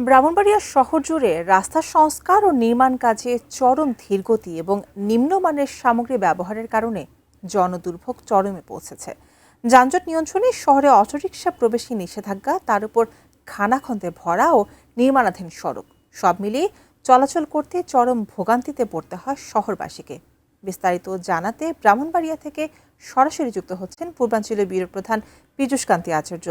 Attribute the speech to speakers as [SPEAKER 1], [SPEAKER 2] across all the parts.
[SPEAKER 1] ব্রাহ্মণবাড়িয়া শহর জুড়ে রাস্তা সংস্কার ও নির্মাণ কাজে চরম ধীরগতি এবং নিম্নমানের সামগ্রী ব্যবহারের কারণে জনদুর্ভোগ চরমে পৌঁছেছে। যানজট নিয়ন্ত্রণে শহরে অটোরিকশা প্রবেশে নিষেধাজ্ঞা, তার উপর খানাখন্দে ভরা ও নির্মাণাধীন সড়ক, সব মিলিয়ে চলাচল করতে চরম ভোগান্তিতে পড়তে হয় শহরবাসীকে। বিস্তারিত জানাতে ব্রাহ্মণবাড়িয়া থেকে সরাসরি যুক্ত হচ্ছেন পূর্বাঞ্চলীয় ব্যুরো প্রধান পীযূষ কান্তি আচার্য।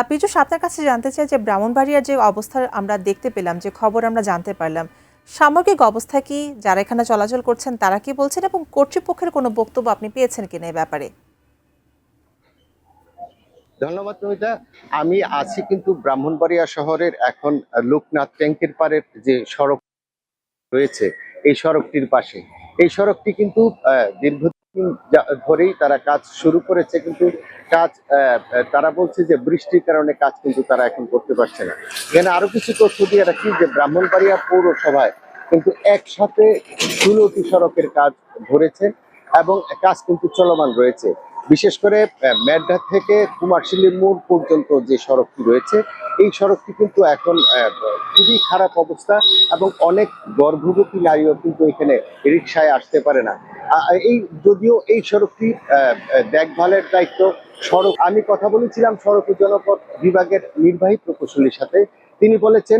[SPEAKER 1] পীযূষ, আপনার কাছে জানতে চাই যে ব্রাহ্মণবাড়িয়ার যে অবস্থা আমরা দেখতে পেলাম, যে খবর আমরা জানতে পারলাম, সামগ্রিক অবস্থা কি, যারা এখানে চলাচল করছেন তারা কি বলছেন এবং কর্তৃপক্ষের কোনো বক্তব্য আপনি পেয়েছেন কিনা এই ব্যাপারে?
[SPEAKER 2] ধন্যবাদ নমিতা। আমি আছি কিন্তু ব্রাহ্মণবাড়িয়া শহরের এখন লোকনাথ ট্যাঙ্কের পাড়ের যে সড়ক রয়েছে এই সড়কটির পাশে। এই সড়কটি কিন্তু দীর্ঘদিন ধরেই তারা কাজ শুরু করেছে, কিন্তু কাজ তারা বলছে যে বৃষ্টির কারণে কাজ কিন্তু তারা এখন করতে পারছে না। এখানে আরো কিছু তথ্য দিয়ে রাখি যে ব্রাহ্মণবাড়িয়া পৌরসভায় কিন্তু একসাথে 16টি সড়কের কাজ ধরেছে এবং কাজ কিন্তু চলমান রয়েছে। বিশেষ করে মেড্ডা থেকে কুমারশিল্লির মোড় পর্যন্ত যে সড়কটি রয়েছে এই সড়কটি কিন্তু এখন খুবই খারাপ অবস্থা এবং অনেক গর্ভবতী নারীও কিন্তু এখানে রিকশায় আসতে পারে না। এই যদিও এই সড়কটি দেখভালের দায়িত্ব সড়ক, আমি কথা বলেছিলাম সড়ক ও জনপথ বিভাগের নির্বাহী প্রকৌশলীর সাথে। তিনি বলেছেন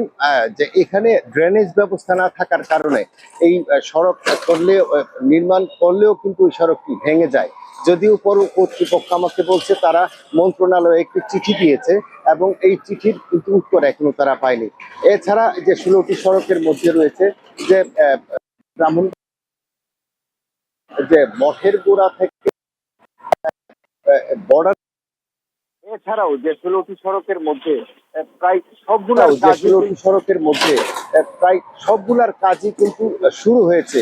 [SPEAKER 2] যে এখানে ড্রেনেজ ব্যবস্থা না থাকার কারণে এই সড়ক করলেও নির্মাণ করলেও কিন্তু এই সড়কটি ভেঙে যায়। যদিও পৌর কর্তৃপক্ষ আমাকে বলছে তারা মন্ত্রণালয়ে একটি চিঠি দিয়েছে এবং এই চিঠির কিন্তু উত্তর এখনো তারা পায়নি। এছাড়া যে 16টি সড়কের মধ্যে রয়েছে যে ব্রাহ্মণ যে মঠের গোড়া থেকে বর্ডার, এছাড়াও যে 16টি সড়কের মধ্যে প্রায় সবগুলার কাজই কিন্তু শুরু হয়েছে।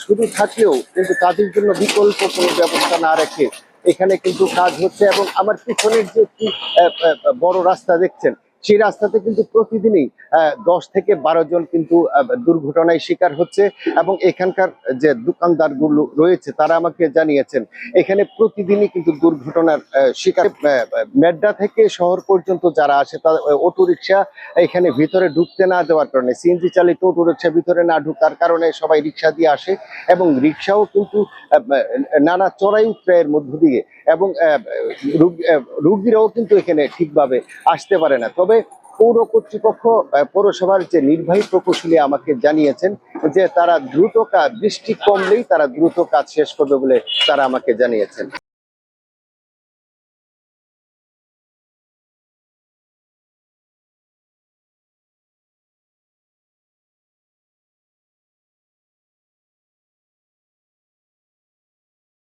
[SPEAKER 2] শুরু থাকলেও কিন্তু কাজের জন্য বিকল্প কোনো ব্যবস্থা না রেখে এখানে কিন্তু কাজ হচ্ছে। এবং আমার পিছনের যে একটি বড় রাস্তা দেখছেন সেই রাস্তাতে কিন্তু প্রতিদিনই 10 থেকে 12 জন কিন্তু দুর্ঘটনায় শিকার হচ্ছে এবং এখানকার যে দোকানদারগুলো রয়েছে তারা আমাকে জানিয়েছেন এখানে প্রতিদিনই কিন্তু দুর্ঘটনার শিকার। মেড্ডা থেকে শহর পর্যন্ত যারা আসে তারা অটোরিকশা এখানে ভিতরে ঢুকতে না দেওয়ার কারণে, সিএনজি চালিত অটোরিকশা ভিতরে না ঢুকার কারণে সবাই রিকশা দিয়ে আসে এবং রিকশাও কিন্তু নানা চড়াই উৎরাইয়ের মধ্য দিয়ে এবং রুগীরাও কিন্তু এখানে ঠিকভাবে আসতে পারে না। তবে পৌর কর্তৃপক্ষ পৌরসভার যে নির্বাহী প্রকৌশলী আমাকে জানিয়েছেন যে তারা দ্রুত কাজ, বৃষ্টি কমলেই তারা দ্রুত কাজ শেষ করবে বলে তারা আমাকে জানিয়েছেন।